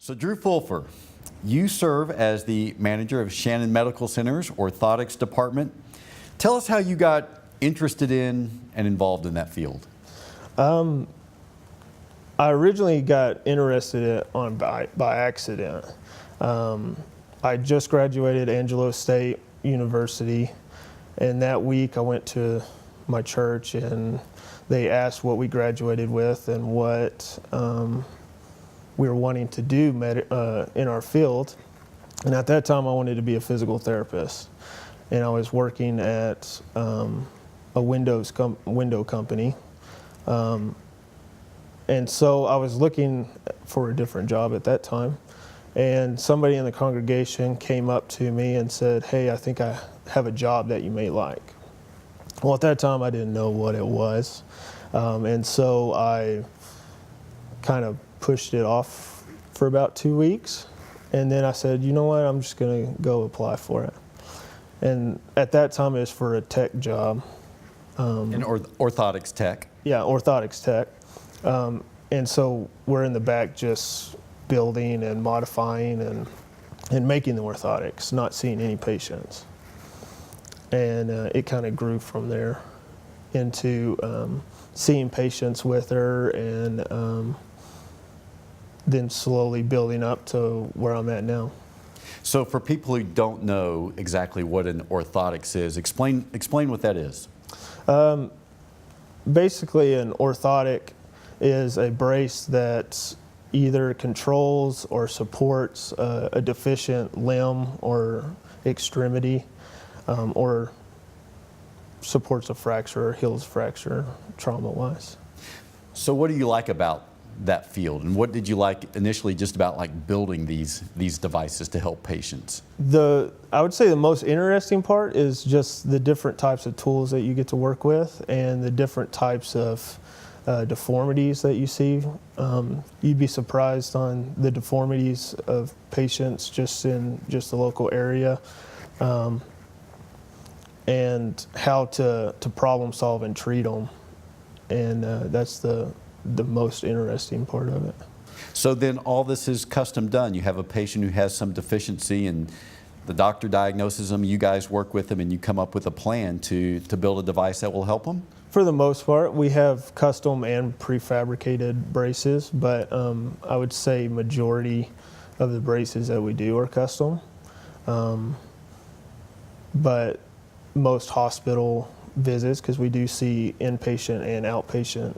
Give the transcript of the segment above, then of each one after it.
So Drew Fulfer, you serve as the manager of Shannon Medical Center's orthotics department. Tell us how you got interested in and involved in that field. I originally got interested by accident. I just graduated Angelo State University, and that week I went to my church and they asked what we graduated with and what we were wanting to do in our field. And at that time I wanted to be a physical therapist. And I was working at a window company. And so I was looking for a different job at that time. And somebody in the congregation came up to me and said, "Hey, I think I have a job that you may like." Well, at that time I didn't know what it was. And so I kind of pushed it off for about 2 weeks. And then I said, you know what, I'm just going to go apply for it. And at that time it was for a tech job. Orthotics tech? Yeah, orthotics tech. And so we're in the back just building and modifying and making the orthotics, not seeing any patients. And it kind of grew from there into seeing patients with her and then slowly building up to where I'm at now. So for people who don't know exactly what an orthotics is, explain what that is. Basically, an orthotic is a brace that either controls or supports a deficient limb or extremity, or supports a fracture or heals fracture trauma-wise. So what do you like about that field, and what did you like initially just about like building these devices to help patients? I would say the most interesting part is just the different types of tools that you get to work with and the different types of deformities that you see. You'd be surprised on the deformities of patients just in the local area, and how to problem solve and treat them. And that's the most interesting part of it. So then all this is custom done. You have a patient who has some deficiency and the doctor diagnoses them, you guys work with them, and you come up with a plan to build a device that will help them? For the most part, we have custom and prefabricated braces, but I would say majority of the braces that we do are custom. But most hospital visits, because we do see inpatient and outpatient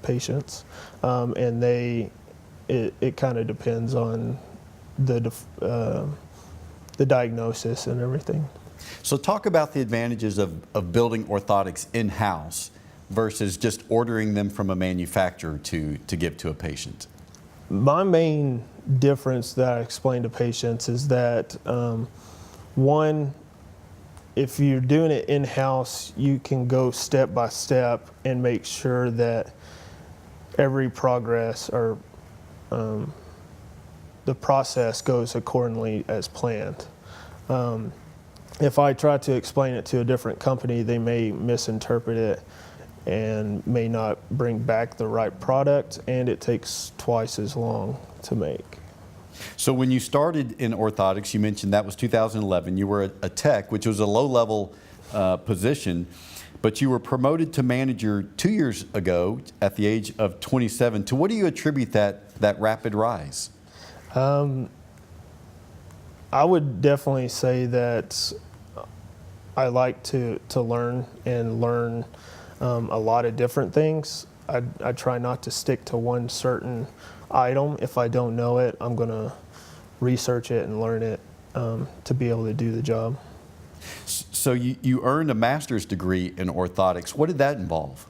patients, and it kind of depends on the diagnosis and everything. So talk about the advantages of building orthotics in-house versus just ordering them from a manufacturer to give to a patient. My main difference that I explain to patients is that one, if you're doing it in-house, you can go step by step and make sure that every progress or the process goes accordingly as planned. If I try to explain it to a different company, they may misinterpret it and may not bring back the right product, and it takes twice as long to make. So when you started in orthotics, you mentioned that was 2011. You were a tech, which was a low-level position, but you were promoted to manager 2 years ago at the age of 27. To what do you attribute that rapid rise? I would definitely say that I like to learn and learn a lot of different things. I try not to stick to one certain item. If I don't know it, I'm going to research it and learn it to be able to do the job. So you earned a master's degree in orthotics. What did that involve?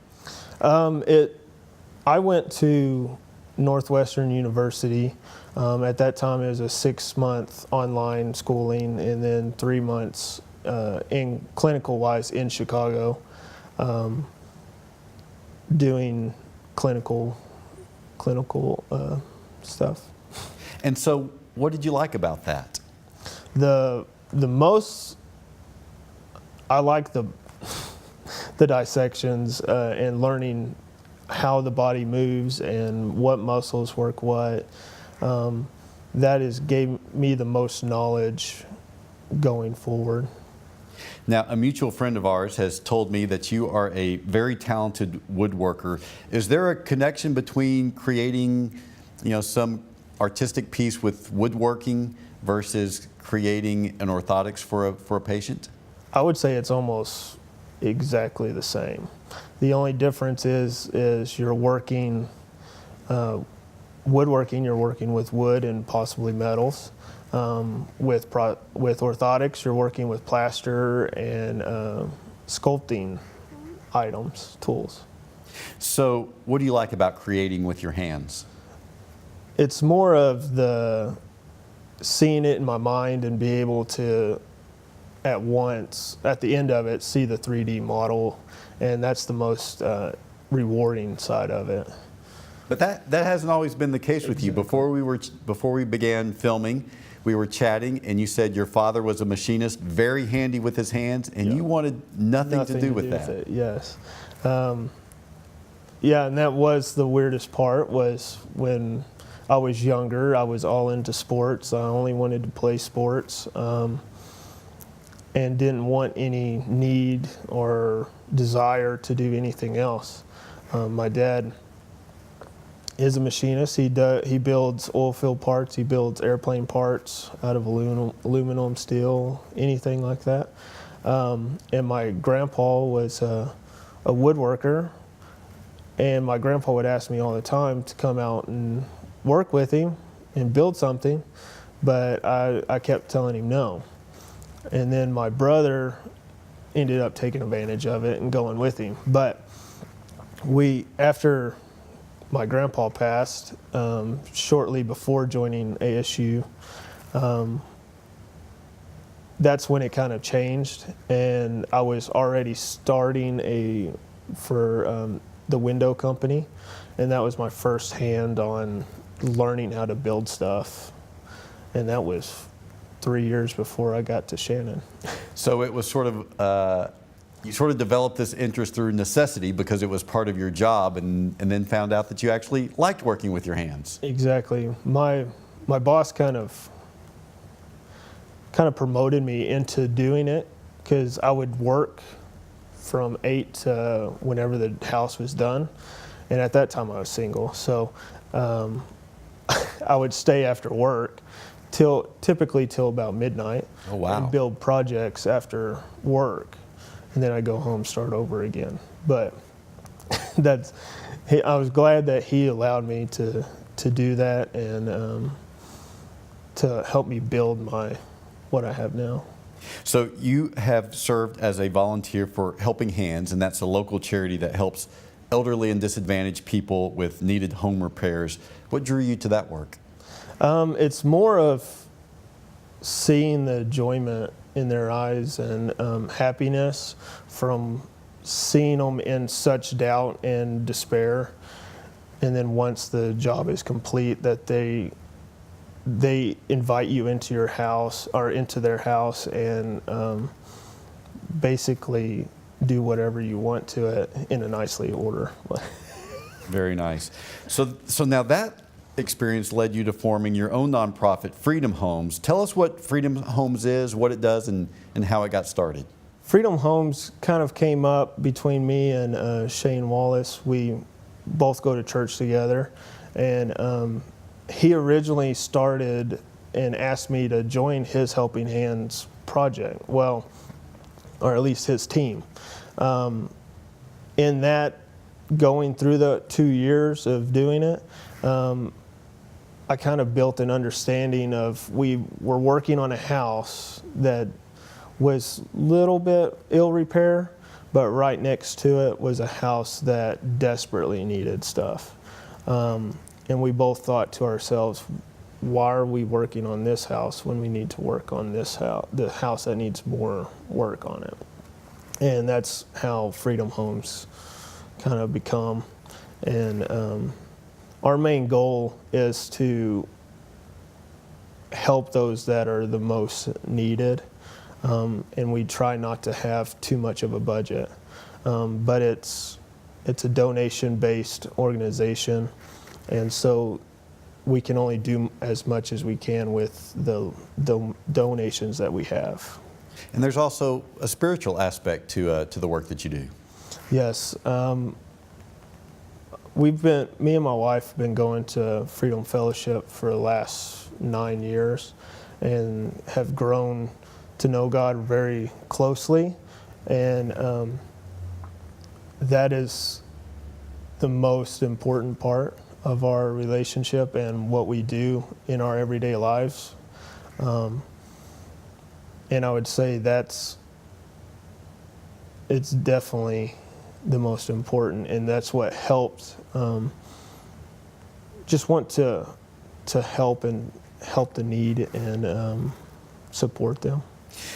I went to Northwestern University. At that time, it was a 6-month online schooling, and then 3 months in clinical-wise in Chicago, doing clinical stuff. And so, what did you like about that? The most I like the dissections and learning how the body moves and what muscles work what. that is gave me the most knowledge going forward. Now, a mutual friend of ours has told me that you are a very talented woodworker. Is there a connection between creating, some artistic piece with woodworking versus creating an orthotics for a patient? I would say it's almost exactly the same. The only difference is you're working woodworking. You're working with wood and possibly metals. With orthotics, you're working with plaster and sculpting items, tools. So, what do you like about creating with your hands? It's more of the seeing it in my mind and be able to, at once, at the end of it, see the 3D model, and that's the most rewarding side of it. But that hasn't always been the case with you. Before we began filming, we were chatting, and you said your father was a machinist, very handy with his hands, and you wanted nothing to do with that. It, yes. Yeah, and that was the weirdest part, was when I was younger, I was all into sports. I only wanted to play sports and didn't want any need or desire to do anything else. My dad is a machinist. He builds oil field parts. He builds airplane parts out of aluminum, steel, anything like that. And my grandpa was a woodworker, and my grandpa would ask me all the time to come out and work with him and build something, but I kept telling him no. And then my brother ended up taking advantage of it and going with him. But after my grandpa passed, shortly before joining ASU, that's when it kind of changed, and I was already starting for the window company, and that was my first hand on learning how to build stuff, and that was 3 years before I got to Shannon. So it was sort of, you sort of developed this interest through necessity because it was part of your job, and then found out that you actually liked working with your hands. Exactly. My boss kind of promoted me into doing it, because I would work from 8 to whenever the house was done, and at that time I was single, so I would stay after work typically till about midnight. Oh, wow. And build projects after work, and then I go home, start over again. But I was glad that he allowed me to do that, and to help me build what I have now. So you have served as a volunteer for Helping Hands, and that's a local charity that helps elderly and disadvantaged people with needed home repairs. What drew you to that work? It's more of seeing the enjoyment in their eyes and happiness from seeing them in such doubt and despair, and then once the job is complete, that they invite you into your house or into their house and basically do whatever you want to it in a nicely order. Very nice. So now that experience led you to forming your own nonprofit, Freedom Homes. Tell us what Freedom Homes is, what it does, and how it got started. Freedom Homes kind of came up between me and Shane Wallace. We both go to church together, and he originally started and asked me to join his Helping Hands project, well, or at least his team. In that, going through the 2 years of doing it, I kind of built an understanding of, we were working on a house that was a little bit ill repair, but right next to it was a house that desperately needed stuff. And we both thought to ourselves, why are we working on this house when we need to work on this house, the house that needs more work on it? And that's how Freedom Homes kind of become. And our main goal is to help those that are the most needed. And we try not to have too much of a budget. But it's a donation-based organization. And so we can only do as much as we can with the donations that we have. And there's also a spiritual aspect to the work that you do. Yes. Me and my wife have been going to Freedom Fellowship for the last 9 years and have grown to know God very closely. And that is the most important part of our relationship and what we do in our everyday lives. And I would say it's definitely the most important, and that's what helped. Just want to help the need and support them.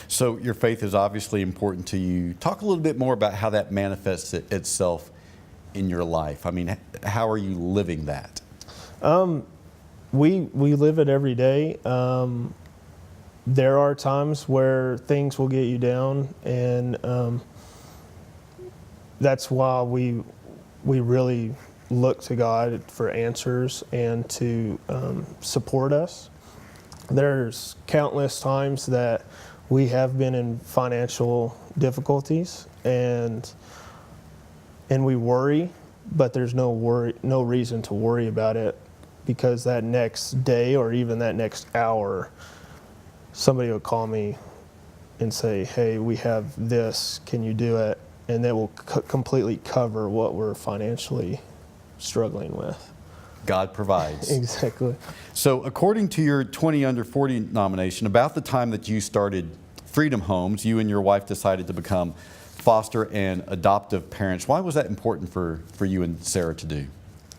So your faith is obviously important to you. Talk a little bit more about how that manifests itself in your life. I mean, how are you living that? We live it every day. There are times where things will get you down, and that's why we really look to God for answers and to support us. There's countless times that we have been in financial difficulties, and we worry, but there's no reason to worry about it, because that next day or even that next hour, somebody will call me and say, "Hey, we have this, can you do it?" And that will completely cover what we're financially struggling with. God provides. Exactly. So according to your 20 Under 40 nomination, about the time that you started Freedom Homes, you and your wife decided to become foster and adoptive parents. Why was that important for you and Sarah to do?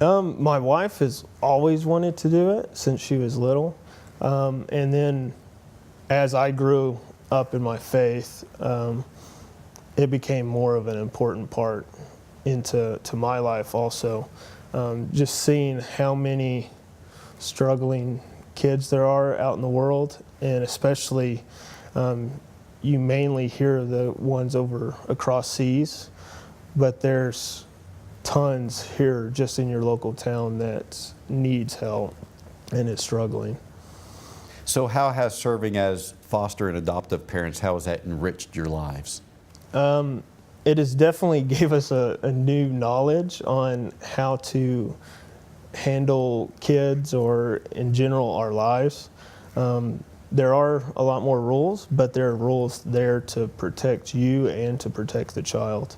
My wife has always wanted to do it since she was little. And then as I grew up in my faith, it became more of an important part into my life also. Just seeing how many struggling kids there are out in the world, and especially you mainly hear the ones across seas, but there's tons here just in your local town that needs help and is struggling. So how has serving as foster and adoptive parents, how has that enriched your lives? It has definitely gave us a new knowledge on how to handle kids, or in general our lives. There are a lot more rules, but there are rules there to protect you and to protect the child.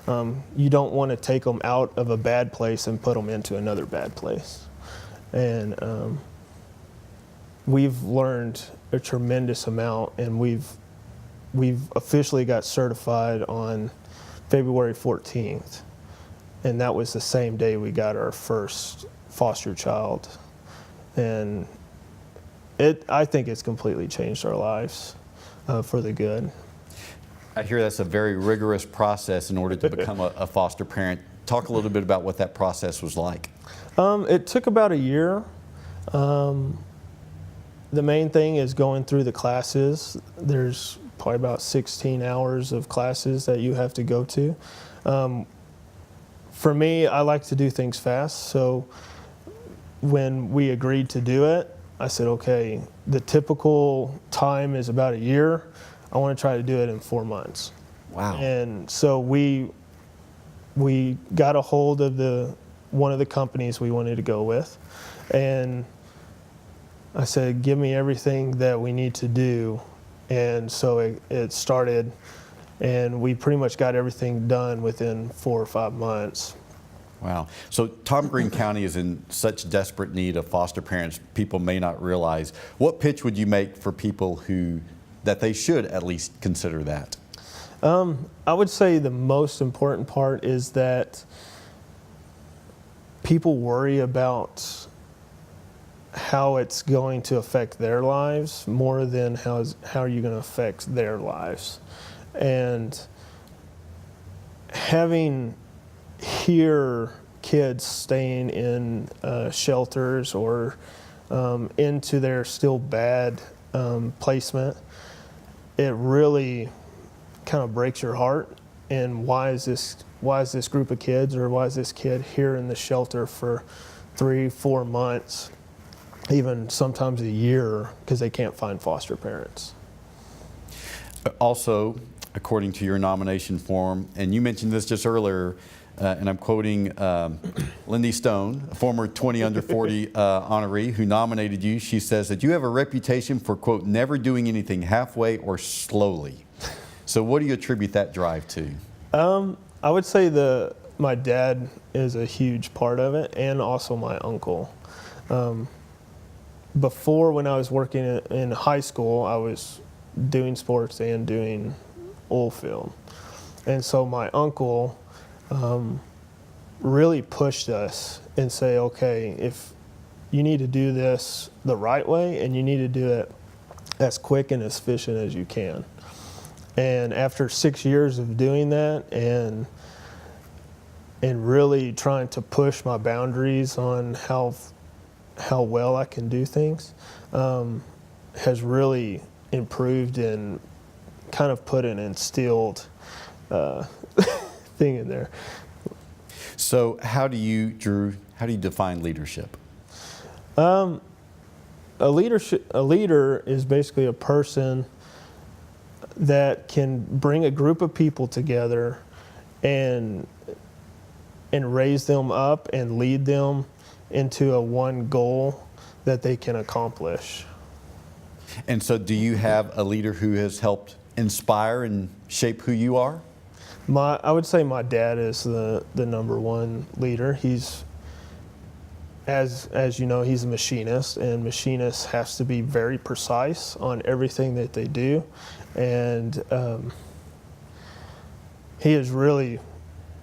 You don't want to take them out of a bad place and put them into another bad place. And we've learned a tremendous amount, and we've officially got certified on February 14th. And that was the same day we got our first foster child. And I think it's completely changed our lives for the good. I hear that's a very rigorous process in order to become a foster parent. Talk a little bit about what that process was like. It took about a year. The main thing is going through the classes. There's probably about 16 hours of classes that you have to go to. For me, I like to do things fast. So when we agreed to do it, I said, okay, the typical time is about a year. I want to try to do it in 4 months. Wow. And so we got a hold of one of the companies we wanted to go with. And I said, give me everything that we need to do. And so it started, and we pretty much got everything done within 4 or 5 months. Wow. So Tom Green County is in such desperate need of foster parents, people may not realize. What pitch would you make for people that they should at least consider that? I would say the most important part is that people worry about how it's going to affect their lives more than how are you going to affect their lives. And having kids staying in shelters or into their still bad placement, it really kind of breaks your heart. And why is this group of kids, or why is this kid here in the shelter for 3-4 months? even sometimes a year because they can't find foster parents. Also, according to your nomination form, and you mentioned this just earlier, and I'm quoting Lindy Stone, a former 20 under 40 honoree who nominated you. She says that you have a reputation for, quote, never doing anything halfway or slowly. So what do you attribute that drive to? I would say my dad is a huge part of it, and also my uncle. Before, when I was working in high school, I was doing sports and doing oil field. And so my uncle really pushed us and say, okay, if you need to do this the right way, and you need to do it as quick and as efficient as you can. And after 6 years of doing that and really trying to push my boundaries on how well I can do things, has really improved and kind of put an instilled thing in there. So how do you, Drew, how do you define leadership? A leader is basically a person that can bring a group of people together and raise them up and lead them into a one goal that they can accomplish. And so do you have a leader who has helped inspire and shape who you are? I would say my dad is the number one leader. He's, as you know, he's a machinist, and machinists has to be very precise on everything that they do. And he has really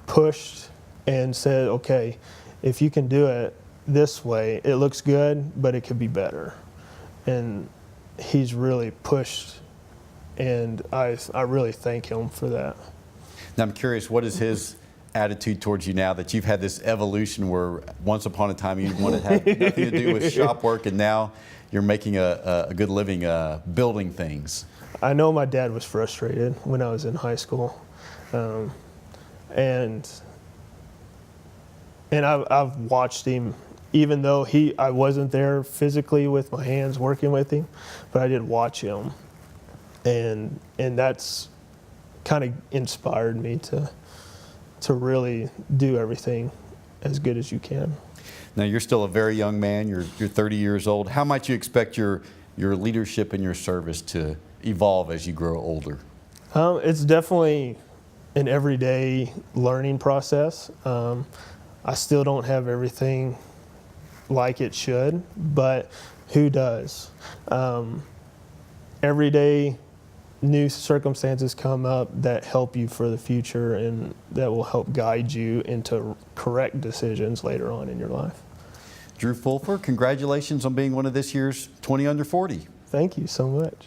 pushed and said, okay, if you can do it this way, it looks good, but it could be better. And he's really pushed, and I really thank him for that. Now I'm curious, what is his attitude towards you now that you've had this evolution where once upon a time you wanted to have nothing to do with shop work, and now you're making a good living building things? I know my dad was frustrated when I was in high school, and I've watched him, even though I wasn't there physically with my hands working with him, but I did watch him, and that's kind of inspired me to really do everything as good as you can. Now you're still a very young man. You're 30 years old. How might you expect your leadership and your service to evolve as you grow older? It's definitely an everyday learning process. I still don't have everything like it should, but who does? Every day, new circumstances come up that help you for the future and that will help guide you into correct decisions later on in your life. Drew Fulfer, congratulations on being one of this year's 20 under 40. Thank you so much.